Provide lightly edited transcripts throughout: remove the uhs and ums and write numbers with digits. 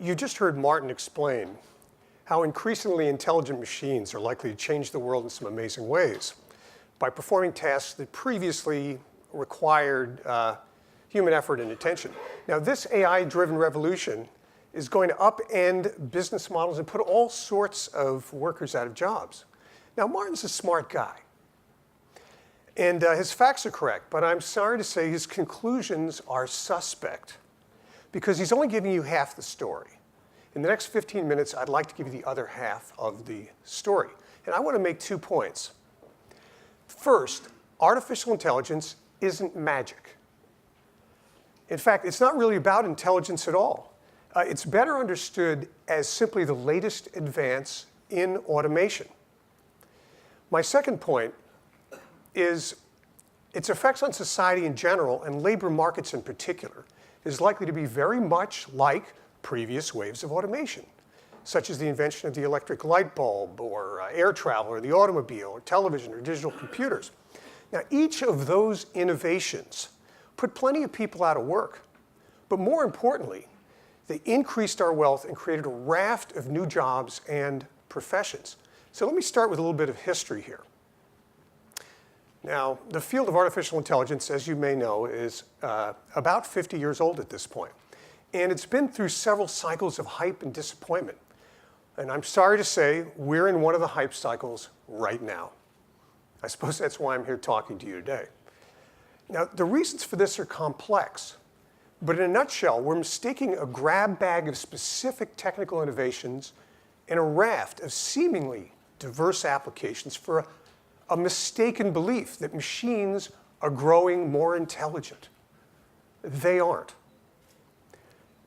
You just heard Martin explain how increasingly intelligent machines are likely to change the world in some amazing ways by performing tasks that previously required human effort and attention. Now, this AI-driven revolution is going to upend business models and put all sorts of workers out of jobs. Now, Martin's a smart guy, and his facts are correct, but I'm sorry to say his conclusions are suspect because he's only giving you half the story. In the next 15 minutes, I'd like to give you the other half of the story. And I want to make 2 points. First, artificial intelligence isn't magic. In fact, it's not really about intelligence at all. It's better understood as simply the latest advance in automation. My second point is its effects on society in general and labor markets in particular is likely to be very much like previous waves of automation, such as the invention of the electric light bulb or air travel or the automobile or television or digital computers. Now, each of those innovations put plenty of people out of work, but more importantly, they increased our wealth and created a raft of new jobs and professions. So let me start with a little bit of history here. Now, the field of artificial intelligence, as you may know, is about 50 years old at this point. And it's been through several cycles of hype and disappointment. And I'm sorry to say, we're in one of the hype cycles right now. I suppose that's why I'm here talking to you today. Now, the reasons for this are complex. But in a nutshell, we're mistaking a grab bag of specific technical innovations and a raft of seemingly diverse applications for a mistaken belief that machines are growing more intelligent. They aren't.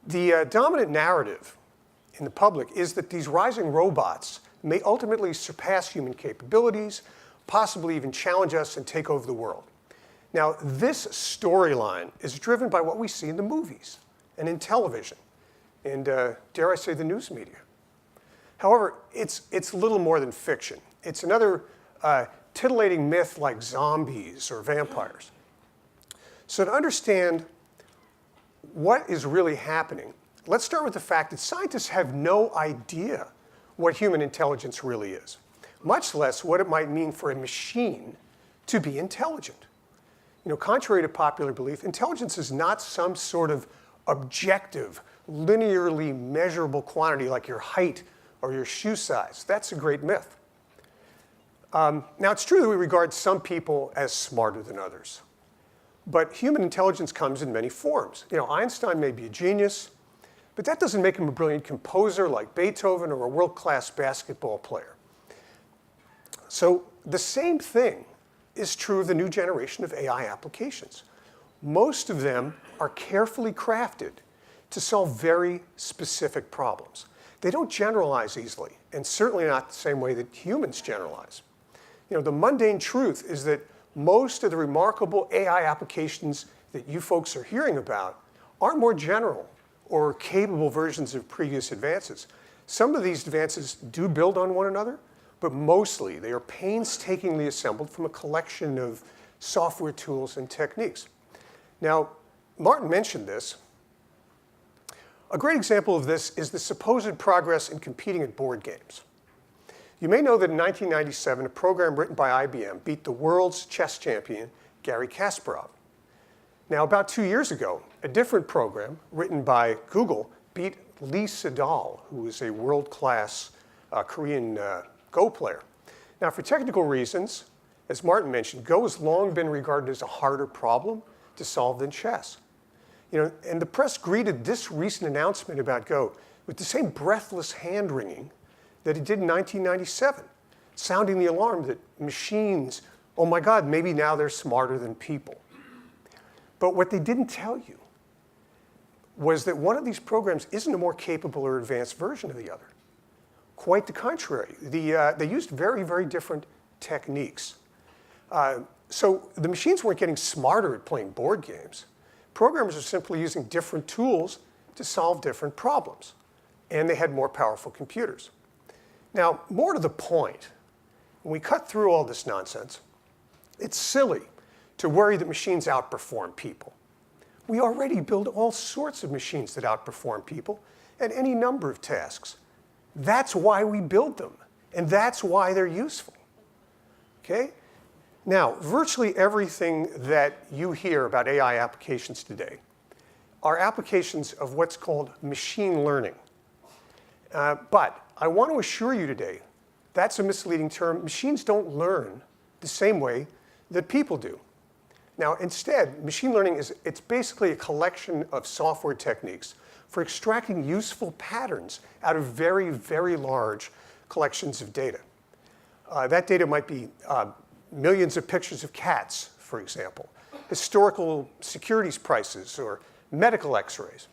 The dominant narrative in the public is that these rising robots may ultimately surpass human capabilities, possibly even challenge us and take over the world. Now, this storyline is driven by what we see in the movies and in television and, dare I say, the news media. However, it's little more than fiction. It's another titillating myth like zombies or vampires. So to understand what is really happening, let's start with the fact that scientists have no idea what human intelligence really is, much less what it might mean for a machine to be intelligent. You know, contrary to popular belief, intelligence is not some sort of objective, linearly measurable quantity like your height or your shoe size. That's a great myth. Now, it's true that we regard some people as smarter than others. But human intelligence comes in many forms. You know, Einstein may be a genius, but that doesn't make him a brilliant composer like Beethoven or a world-class basketball player. So the same thing is true of the new generation of AI applications. Most of them are carefully crafted to solve very specific problems. They don't generalize easily, and certainly not the same way that humans generalize. You know, the mundane truth is that most of the remarkable AI applications that you folks are hearing about are more general or capable versions of previous advances. Some of these advances do build on one another, but mostly they are painstakingly assembled from a collection of software tools and techniques. Now, Martin mentioned this. A great example of this is the supposed progress in competing at board games. You may know that in 1997, a program written by IBM beat the world's chess champion, Garry Kasparov. Now, about 2 years ago, a different program written by Google beat Lee Sedol, who is a world-class Korean Go player. Now, for technical reasons, as Martin mentioned, Go has long been regarded as a harder problem to solve than chess. You know, and the press greeted this recent announcement about Go with the same breathless hand-wringing that it did in 1997, sounding the alarm that machines, oh my God, maybe now they're smarter than people. But what they didn't tell you was that one of these programs isn't a more capable or advanced version of the other. Quite the contrary. They used very, very different techniques. So the machines weren't getting smarter at playing board games. Programmers are simply using different tools to solve different problems. And they had more powerful computers. Now, more to the point, when we cut through all this nonsense, it's silly to worry that machines outperform people. We already build all sorts of machines that outperform people, at any number of tasks. That's why we build them, and that's why they're useful. Okay? Now, virtually everything that you hear about AI applications today are applications of what's called machine learning. But I want to assure you today, that's a misleading term. Machines don't learn the same way that people do. Now, instead, machine learning it's basically a collection of software techniques for extracting useful patterns out of very, very large collections of data. That data might be millions of pictures of cats, for example, historical securities prices, or medical x-rays.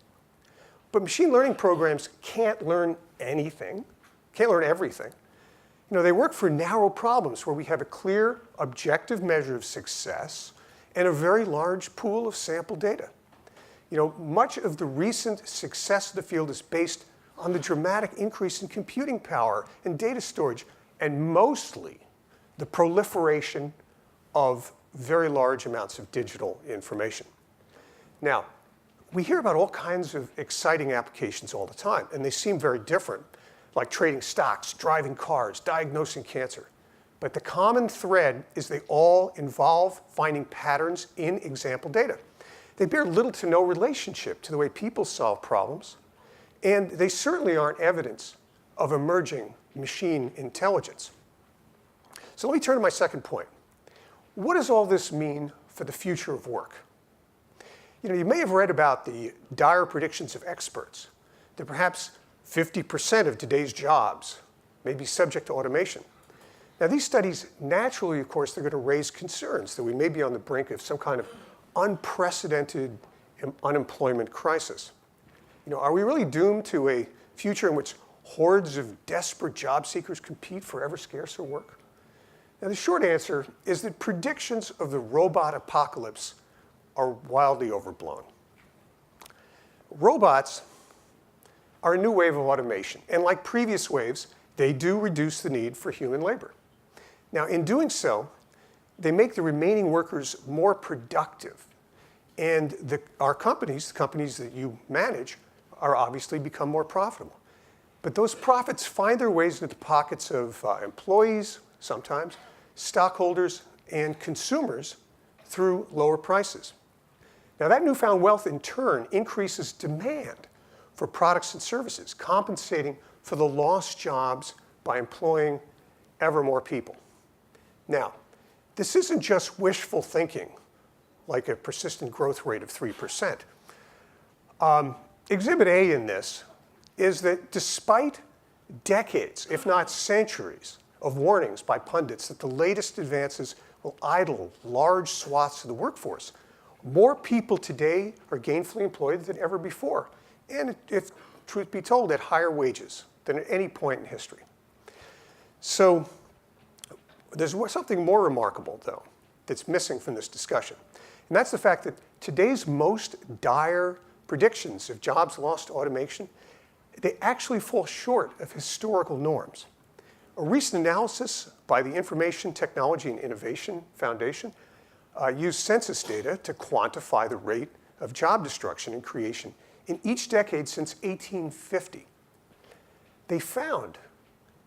But machine learning programs can't learn anything, can't learn everything. They work for narrow problems where we have a clear, objective measure of success and a very large pool of sample data. Much of the recent success of the field is based on the dramatic increase in computing power and data storage, and mostly the proliferation of very large amounts of digital information. Now, we hear about all kinds of exciting applications all the time, and they seem very different, like trading stocks, driving cars, diagnosing cancer. But the common thread is they all involve finding patterns in example data. They bear little to no relationship to the way people solve problems, and they certainly aren't evidence of emerging machine intelligence. So let me turn to my second point. What does all this mean for the future of work? You may have read about the dire predictions of experts that perhaps 50% of today's jobs may be subject to automation. Now, these studies, naturally, of course, they're going to raise concerns that we may be on the brink of some kind of unprecedented unemployment crisis. Are we really doomed to a future in which hordes of desperate job seekers compete for ever scarcer work? Now, the short answer is that predictions of the robot apocalypse are wildly overblown. Robots are a new wave of automation, and like previous waves, they do reduce the need for human labor. Now, in doing so, they make the remaining workers more productive, and our companies, the companies that you manage, are obviously become more profitable. But those profits find their ways into the pockets of employees, sometimes, stockholders, and consumers through lower prices. Now, that newfound wealth, in turn, increases demand for products and services, compensating for the lost jobs by employing ever more people. Now, this isn't just wishful thinking, like a persistent growth rate of 3%. Exhibit A in this is that despite decades, if not centuries, of warnings by pundits that the latest advances will idle large swaths of the workforce, more people today are gainfully employed than ever before, and if truth be told, at higher wages than at any point in history. So there's something more remarkable, though, that's missing from this discussion, and that's the fact that today's most dire predictions of jobs lost to automation, they actually fall short of historical norms. A recent analysis by the Information Technology and Innovation Foundation used census data to quantify the rate of job destruction and creation in each decade since 1850. They found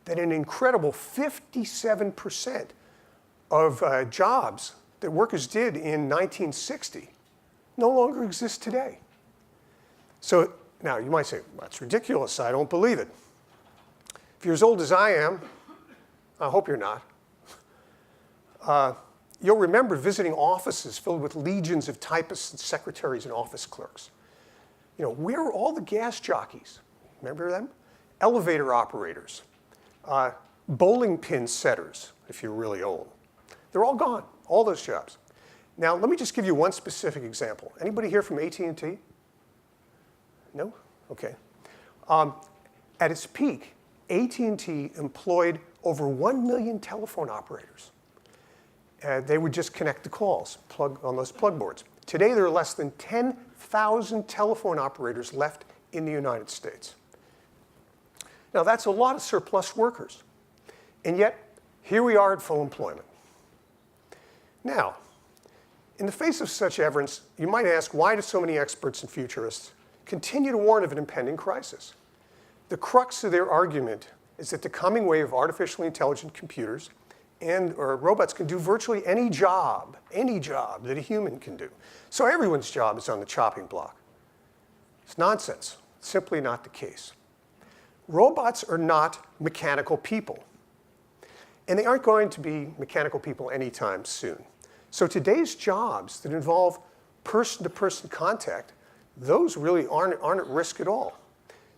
that an incredible 57% of jobs that workers did in 1960 no longer exist today. So now you might say, that's ridiculous, I don't believe it. If you're as old as I am, I hope you're not, you'll remember visiting offices filled with legions of typists and secretaries and office clerks. Where are all the gas jockeys? Remember them? Elevator operators, bowling pin setters, if you're really old. They're all gone, all those jobs. Now, let me just give you one specific example. Anybody here from AT&T? No? Okay. At its peak, AT&T employed over 1 million telephone operators. They would just connect the calls, plug on those plug boards. Today, there are less than 10,000 telephone operators left in the United States. Now, that's a lot of surplus workers. And yet, here we are at full employment. Now, in the face of such evidence, you might ask, why do so many experts and futurists continue to warn of an impending crisis? The crux of their argument is that the coming wave of artificially intelligent computers or robots can do virtually any job that a human can do. So everyone's job is on the chopping block. It's nonsense. Simply not the case. Robots are not mechanical people. And they aren't going to be mechanical people anytime soon. So today's jobs that involve person-to-person contact, those really aren't at risk at all.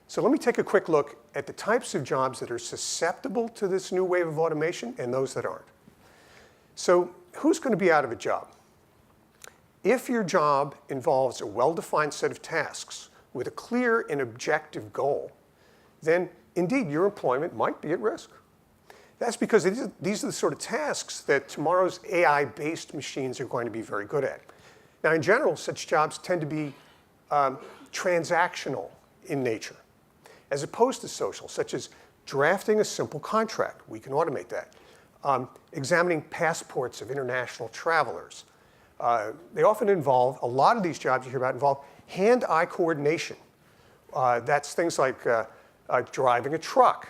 So let me take a quick look at the types of jobs that are susceptible to this new wave of automation and those that aren't. So who's going to be out of a job? If your job involves a well-defined set of tasks with a clear and objective goal, then indeed your employment might be at risk. That's because these are the sort of tasks that tomorrow's AI-based machines are going to be very good at. Now, in general, such jobs tend to be transactional in nature, as opposed to social, such as drafting a simple contract. We can automate that. Examining passports of international travelers. They often involve, a lot of these jobs you hear about involve hand-eye coordination. That's things like driving a truck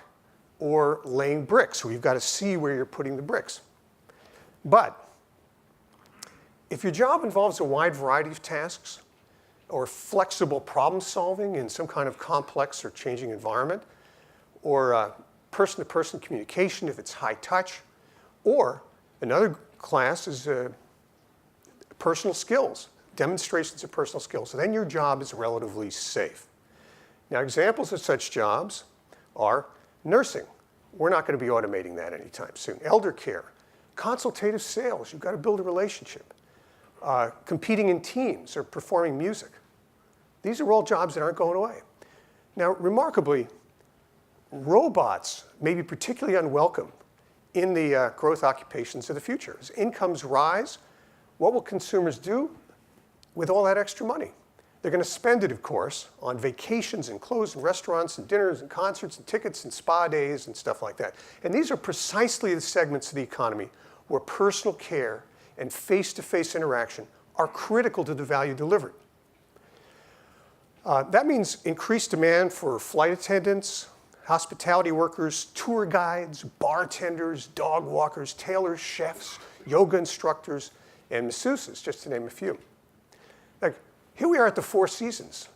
or laying bricks, where you've got to see where you're putting the bricks. But if your job involves a wide variety of tasks or flexible problem solving in some kind of complex or changing environment, or person-to-person communication if it's high touch, or another class is personal skills, demonstrations of personal skills. So then your job is relatively safe. Now, examples of such jobs are nursing. We're not going to be automating that anytime soon. Elder care, consultative sales. You've got to build a relationship. Competing in teams or performing music. These are all jobs that aren't going away. Now, remarkably, robots may be particularly unwelcome in the growth occupations of the future. As incomes rise, what will consumers do with all that extra money? They're going to spend it, of course, on vacations and clothes and restaurants and dinners and concerts and tickets and spa days and stuff like that. And these are precisely the segments of the economy where personal care and face-to-face interaction are critical to the value delivered. That means increased demand for flight attendants, hospitality workers, tour guides, bartenders, dog walkers, tailors, chefs, yoga instructors, and masseuses, just to name a few. Like, here we are at the Four Seasons.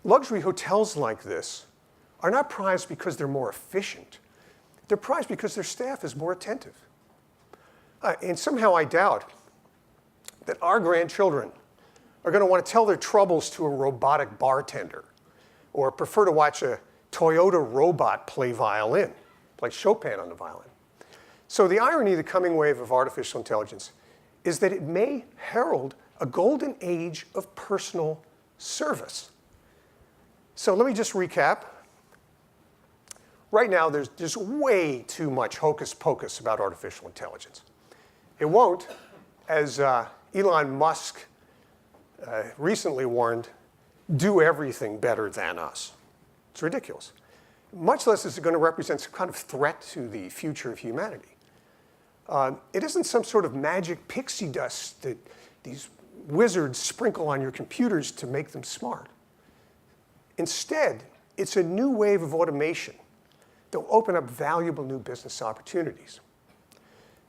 Luxury hotels like this are not prized because they're more efficient. They're prized because their staff is more attentive. And somehow I doubt that our grandchildren are going to want to tell their troubles to a robotic bartender or prefer to watch a Toyota robot play violin, like Chopin on the violin. So the irony of the coming wave of artificial intelligence is that it may herald a golden age of personal service. So let me just recap. Right now, there's just way too much hocus pocus about artificial intelligence. It won't, as Elon Musk recently warned, do everything better than us. It's ridiculous. Much less is it going to represent some kind of threat to the future of humanity. It isn't some sort of magic pixie dust that these wizards sprinkle on your computers to make them smart. Instead, it's a new wave of automation that will open up valuable new business opportunities.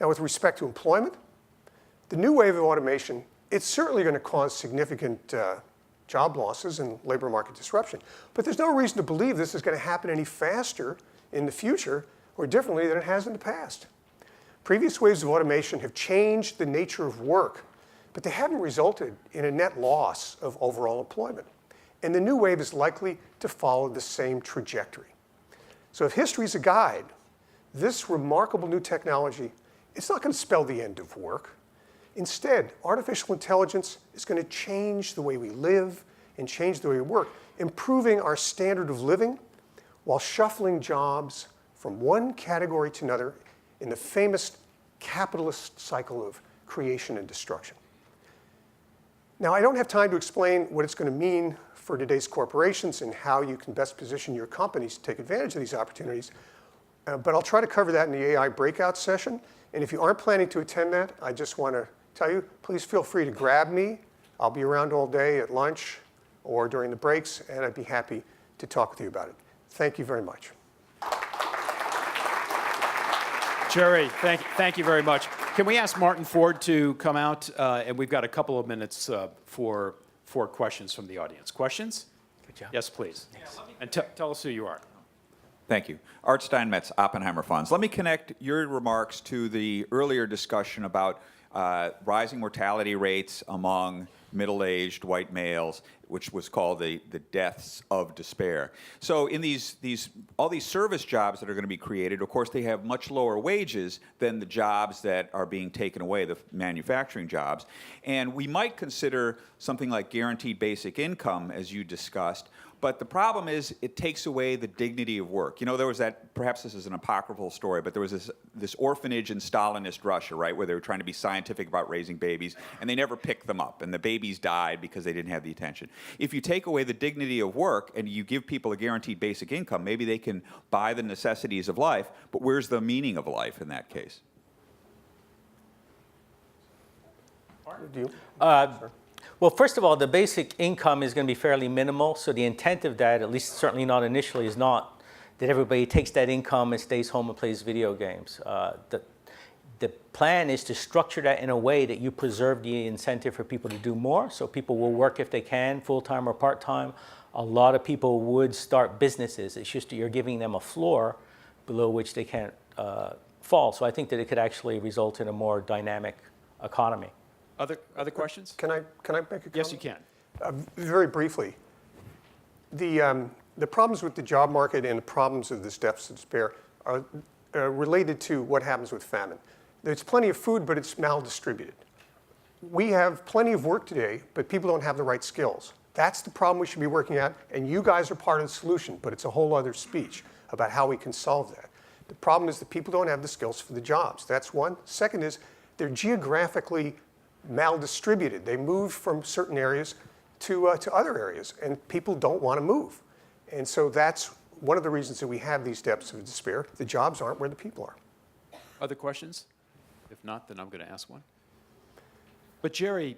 Now, with respect to employment, the new wave of automation, it's certainly going to cause significant job losses and labor market disruption. But there's no reason to believe this is going to happen any faster in the future or differently than it has in the past. Previous waves of automation have changed the nature of work, but they haven't resulted in a net loss of overall employment. And the new wave is likely to follow the same trajectory. So if history is a guide, this remarkable new technology, it's not going to spell the end of work. Instead, artificial intelligence is going to change the way we live and change the way we work, improving our standard of living while shuffling jobs from one category to another in the famous capitalist cycle of creation and destruction. Now, I don't have time to explain what it's going to mean for today's corporations and how you can best position your companies to take advantage of these opportunities, but I'll try to cover that in the AI breakout session. And if you aren't planning to attend that, I just want to tell you, please feel free to grab me. I'll be around all day at lunch or during the breaks, and I'd be happy to talk with you about it. Thank you very much. Jerry, thank you very much. Can we ask Martin Ford to come out? And we've got a couple of minutes for questions from the audience. Questions? Good job. Yes, please. And tell us who you are. Thank you. Art Steinmetz, Oppenheimer Funds. Let me connect your remarks to the earlier discussion about rising mortality rates among middle-aged white males, which was called the deaths of despair. So in all these service jobs that are going to be created, of course, they have much lower wages than the jobs that are being taken away, the manufacturing jobs. And we might consider something like guaranteed basic income, as you discussed. But the problem is it takes away the dignity of work. You know, there was that, perhaps this is an apocryphal story, but there was this orphanage in Stalinist Russia, right, where they were trying to be scientific about raising babies, and they never picked them up, and the babies died because they didn't have the attention. If you take away the dignity of work and you give people a guaranteed basic income, maybe they can buy the necessities of life, but where's the meaning of life in that case? Do you? Well, first of all, the basic income is going to be fairly minimal. So the intent of that, at least certainly not initially, is not that everybody takes that income and stays home and plays video games. The plan is to structure that in a way that you preserve the incentive for people to do more. So people will work if they can, full-time or part-time. A lot of people would start businesses. It's just that you're giving them a floor below which they can't fall. So I think that it could actually result in a more dynamic economy. Other questions? Can I make a comment? Yes, you can. Very briefly, the problems with the job market and the problems of this deficit of despair are related to what happens with famine. There's plenty of food, but it's maldistributed. We have plenty of work today, but people don't have the right skills. That's the problem we should be working at, and you guys are part of the solution, but it's a whole other speech about how we can solve that. The problem is that people don't have the skills for the jobs. That's one. Second is they're geographically maldistributed. They move from certain areas to other areas, and people don't want to move. And so that's one of the reasons that we have these depths of despair. The jobs aren't where the people are. Other questions? If not, then I'm going to ask one. But Jerry,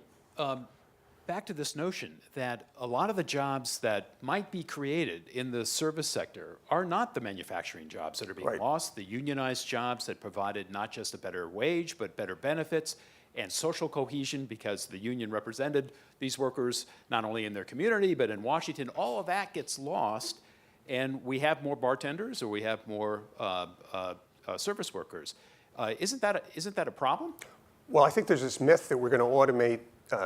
back to this notion that a lot of the jobs that might be created in the service sector are not the manufacturing jobs that are being lost, the unionized jobs that provided not just a better wage, but better benefits and social cohesion, because the union represented these workers not only in their community, but in Washington. All of that gets lost, and we have more bartenders, or we have more service workers. Isn't that a problem? Well, I think there's this myth that we're going to automate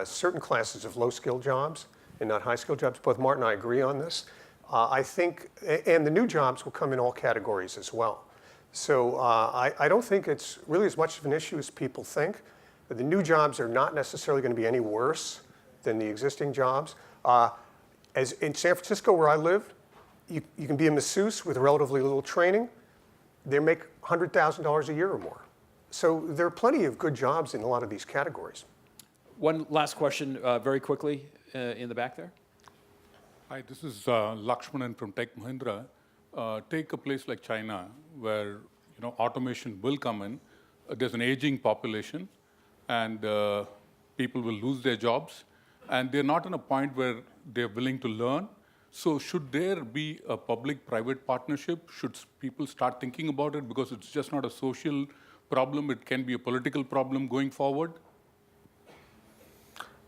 certain classes of low-skilled jobs and not high-skilled jobs. Both Martin and I agree on this. I think, and the new jobs will come in all categories as well. So I don't think it's really as much of an issue as people think. The new jobs are not necessarily going to be any worse than the existing jobs. As in San Francisco, where I live, you can be a masseuse with relatively little training. They make $100,000 a year or more. So there are plenty of good jobs in a lot of these categories. One last question, very quickly, in the back there. Hi, this is Lakshmanan from Tech Mahindra. Take a place like China, where automation will come in. There's an aging population, and people will lose their jobs, and they're not in a point where they're willing to learn. So should there be a public-private partnership? Should people start thinking about it? Because it's just not a social problem. It can be a political problem going forward.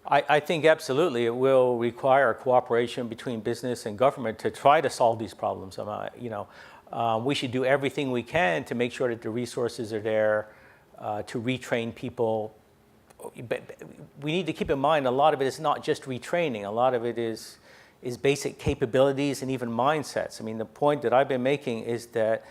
I think absolutely it will require cooperation between business and government to try to solve these problems. We should do everything we can to make sure that the resources are there to retrain people. But we need to keep in mind a lot of it is not just retraining. A lot of it is basic capabilities and even mindsets. I mean, the point that I've been making is that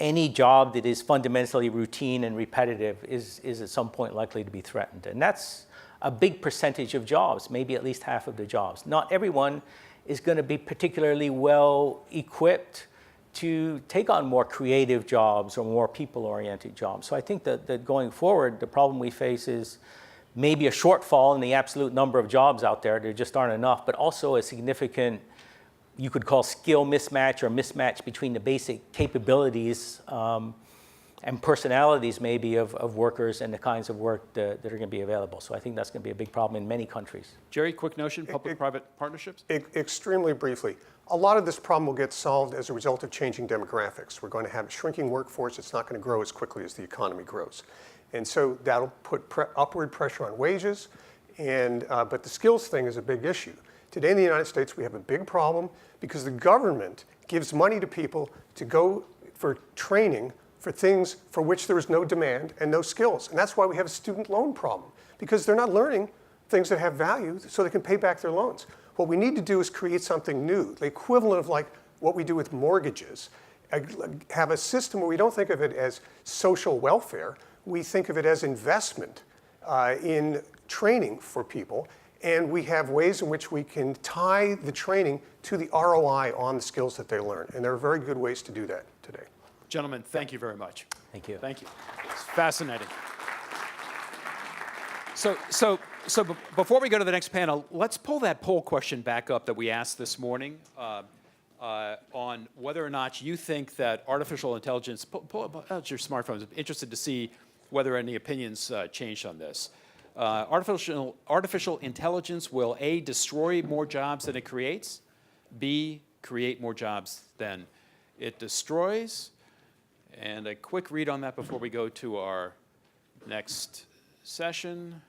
any job that is fundamentally routine and repetitive is at some point likely to be threatened. And that's a big percentage of jobs, maybe at least half of the jobs. Not everyone is going to be particularly well equipped to take on more creative jobs or more people-oriented jobs. So I think that going forward, the problem we face is maybe a shortfall in the absolute number of jobs out there. There just aren't enough, but also a significant, you could call skill mismatch or mismatch between the basic capabilities and personalities maybe of workers and the kinds of work that are going to be available. So I think that's going to be a big problem in many countries. Jerry, quick notion, public-private partnerships? Extremely briefly. A lot of this problem will get solved as a result of changing demographics. We're going to have a shrinking workforce. It's not going to grow as quickly as the economy grows. And so that'll put upward pressure on wages. But the skills thing is a big issue. Today in the United States, we have a big problem because the government gives money to people to go for training for things for which there is no demand and no skills. And that's why we have a student loan problem, because they're not learning things that have value so they can pay back their loans. What we need to do is create something new, the equivalent of like what we do with mortgages. Have a system where we don't think of it as social welfare, we think of it as investment in training for people, and we have ways in which we can tie the training to the ROI on the skills that they learn. And there are very good ways to do that today. Gentlemen, thank you very much. Thank you. Thank you. It's fascinating. So before we go to the next panel, let's pull that poll question back up that we asked this morning on whether or not you think that artificial intelligence, pull out your smartphones, I'm interested to see whether any opinions changed on this. Artificial intelligence will A, destroy more jobs than it creates, B, create more jobs than it destroys. And a quick read on that before we go to our next session.